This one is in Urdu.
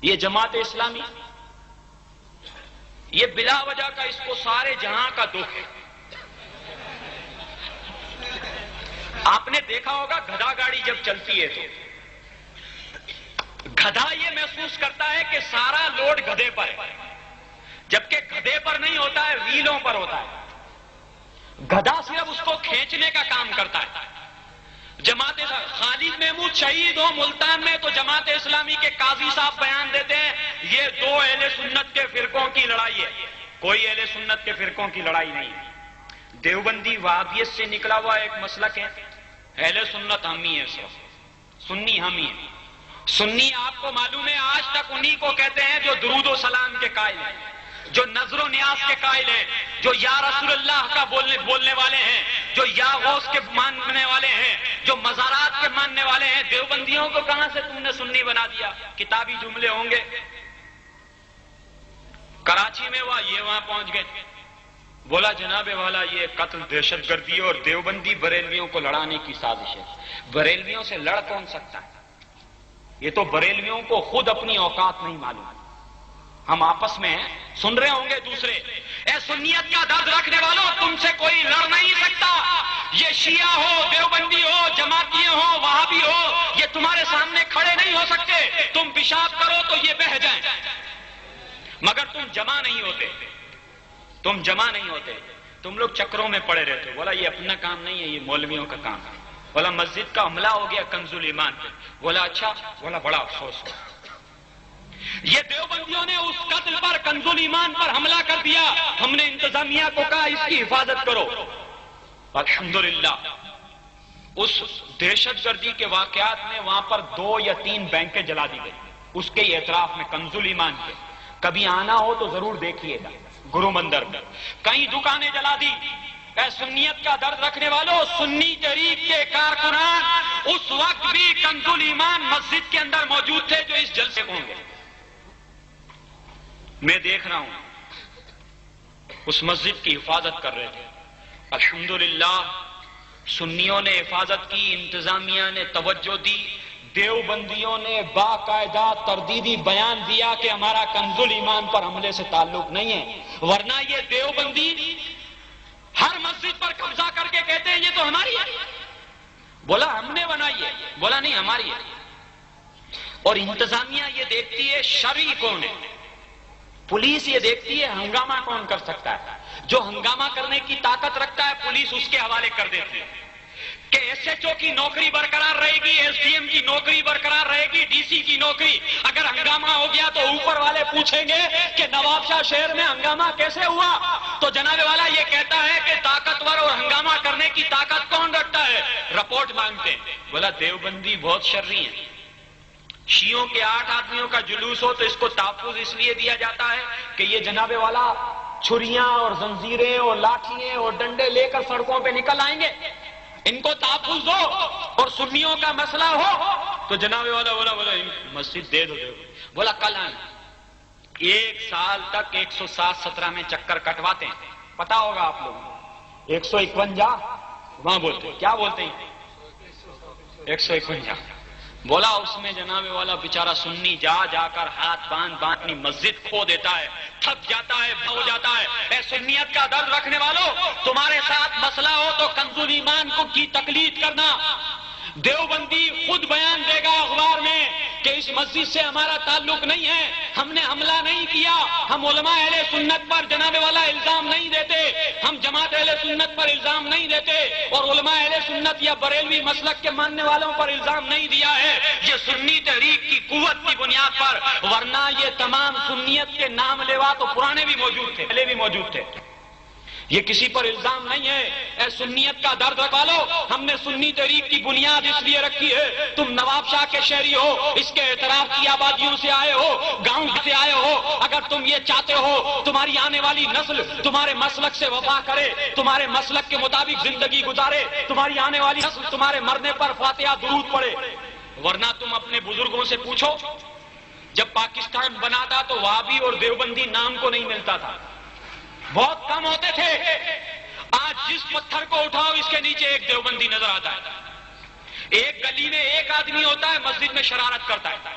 یہ جماعت اسلامی، یہ بلا وجہ کا اس کو سارے جہاں کا دکھ ہے۔ آپ نے دیکھا ہوگا گدھا گاڑی جب چلتی ہے تو گدھا یہ محسوس کرتا ہے کہ سارا لوڈ گدھے پر ہے، جبکہ گدھے پر نہیں ہوتا ہے، ویلوں پر ہوتا ہے۔ گدھا صرف اس کو کھینچنے کا کام کرتا ہے۔ جماعت خالد محمود شہید ہو ملتان میں تو جماعت اسلامی کے قاضی صاحب بیان دیتے ہیں یہ دو اہل سنت کے فرقوں کی لڑائی ہے، کوئی اہل سنت کے فرقوں کی لڑائی نہیں ہے۔ دیوبندی وہابیت سے نکلا ہوا ایک مسلک ہے، اہل سنت ہم ہی ہیں، صرف سنی ہم ہی ہیں۔ سنی آپ کو معلوم ہے آج تک انہی کو کہتے ہیں جو درود و سلام کے قائل ہیں، جو نظر و نیاز کے قائل ہیں، جو یا رسول اللہ کا بولنے والے ہیں، جو یا غوث کے ماننے والے ہیں، جو مزارات کے ماننے والے ہیں۔ دیوبندیوں کو کہاں سے تم نے سنی بنا دیا؟ کتابی جملے ہوں گے۔ کراچی میں ہوا، یہ وہاں پہنچ گئے، بولا جناب والا یہ قتل دہشت گردی اور دیوبندی بریلویوں کو لڑانے کی سازش ہے۔ بریلویوں سے لڑ کون سکتا ہے؟ یہ تو بریلویوں کو خود اپنی اوقات نہیں معلوم۔ ہم آپس میں سن رہے ہوں گے دوسرے، اے سنیت کا درد رکھنے والوں تم سے کوئی لڑ نہیں سکتا، یہ شیعہ ہو، دیوبندی ہو، جماعتی ہو، وہابی ہو، یہ تمہارے سامنے کھڑے نہیں ہو سکتے۔ تم پیشاب کرو تو یہ بہہ جائیں، مگر تم جمع نہیں ہوتے، تم جمع نہیں ہوتے، تم لوگ چکروں میں پڑے رہتے ہو۔ بولا یہ اپنا کام نہیں ہے، یہ مولویوں کا کام ہے۔ بولا مسجد کا حملہ ہو گیا کنز الایمان پہ۔ بولا اچھا، بولا بڑا افسوس ہو، یہ دیوبندیوں نے اس قتل پر کنز الایمان پر حملہ کر دیا، ہم نے انتظامیہ کو کہا اس کی حفاظت کرو۔ الحمدللہ اس دہشت گردی کے واقعات میں وہاں پر 2 یا 3 بینکیں جلا دی گئی، اس کے اعتراف میں کنز الایمان کے۔ کبھی آنا ہو تو ضرور دیکھیے گا، گرو مندر میں کئی دکانیں جلا دی۔ اے سنیت کا درد رکھنے والوں، سنی تحریک کے کارکنان اس وقت بھی کنز الایمان مسجد کے اندر موجود تھے جو اس جلسے کو ہوں گے۔ میں دیکھ رہا ہوں اس مسجد کی حفاظت کر رہے تھے۔ الحمدللہ سنیوں نے حفاظت کی، انتظامیہ نے توجہ دی، دیوبندیوں نے باقاعدہ تردیدی بیان دیا کہ ہمارا کنز الایمان پر حملے سے تعلق نہیں ہے، ورنہ یہ دیوبندی ہر مسجد پر قبضہ کر کے کہتے ہیں یہ تو ہماری ہے۔ بولا ہم نے بنائی ہے، بولا نہیں ہماری ہے۔ اور انتظامیہ یہ دیکھتی ہے شرعی کون ہے، پولیس یہ دیکھتی ہے ہنگامہ کون کر سکتا ہے، جو ہنگامہ کرنے کی طاقت رکھتا ہے پولیس اس کے حوالے کر دیتی ہے کہ ایس ایچ او کی نوکری برقرار رہے گی، ایس ڈی ایم کی نوکری برقرار رہے گی، ڈی سی کی نوکری۔ اگر ہنگامہ ہو گیا تو اوپر والے پوچھیں گے کہ نواب شاہ شہر میں ہنگامہ کیسے ہوا، تو جناب والا یہ کہتا ہے کہ طاقتور اور ہنگامہ کرنے کی طاقت کون رکھتا ہے، رپورٹ مانگتے ہیں۔ بولا دیوبندی بہت شرری ہیں، شیعوں کے 8 آدمیوں کا جلوس ہو تو اس کو تحفظ اس لیے دیا جاتا ہے کہ یہ جناب والا چھریاں اور زنجیریں اور لاٹھیاں اور ڈنڈے لے کر سڑکوں پہ نکل آئیں گے، ان کو تحفظ دو۔ اور سنیوں کا مسئلہ ہو تو جناب والا بولا مسجد دے دو۔ بولا کل آئیں، 1 سال تک 107-17 میں چکر کٹواتے ہیں، پتا ہوگا آپ لوگ 151 وہاں بولتے ہیں، کیا بولتے ہیں 151۔ بولا اس میں جناب والا بیچارہ سنی جا کر ہاتھ باندھ اپنی مسجد کھو دیتا ہے، تھک جاتا ہے، ہو جاتا ہے۔ اے سنیت کا درد رکھنے والوں، تمہارے ساتھ مسئلہ ہو تو کنز الایمان کو کی تقلید کرنا۔ دیوبندی خود بیان دے گا اخبار میں کہ اس مسجد سے ہمارا تعلق نہیں ہے، ہم نے حملہ نہیں کیا، ہم علماء اہل سنت پر جناب والا الزام نہیں دیتے، ہم جماعت اہل سنت پر الزام نہیں دیتے، اور علماء اہل سنت یا بریلوی مسلک کے ماننے والوں پر الزام نہیں دیا ہے، یہ سنی تحریک کی قوت کی بنیاد پر، ورنہ یہ تمام سنیت کے نام لیوا تو پرانے بھی موجود تھے، پہلے بھی موجود تھے، یہ کسی پر الزام نہیں ہے۔ اے سنیت کا درد رکھوا لو، ہم نے سنی تحریک کی بنیاد اس لیے رکھی ہے، تم نواب شاہ کے شہری ہو، اس کے اعتراف کی آبادیوں سے آئے ہو، گاؤں سے آئے ہو، اگر تم یہ چاہتے ہو تمہاری آنے والی نسل تمہارے مسلک سے وفا کرے، تمہارے مسلک کے مطابق زندگی گزارے، تمہاری آنے والی نسل تمہارے مرنے پر فاتحہ درود پڑے، ورنہ تم اپنے بزرگوں سے پوچھو، جب پاکستان بنا تھا تو وہابی اور دیوبندی نام کو نہیں ملتا تھا، بہت کم ہوتے تھے۔ آج جس پتھر کو اٹھاؤ اس کے نیچے ایک دیوبندی نظر آتا ہے، ایک گلی میں ایک آدمی ہوتا ہے مسجد میں شرارت کرتا ہے،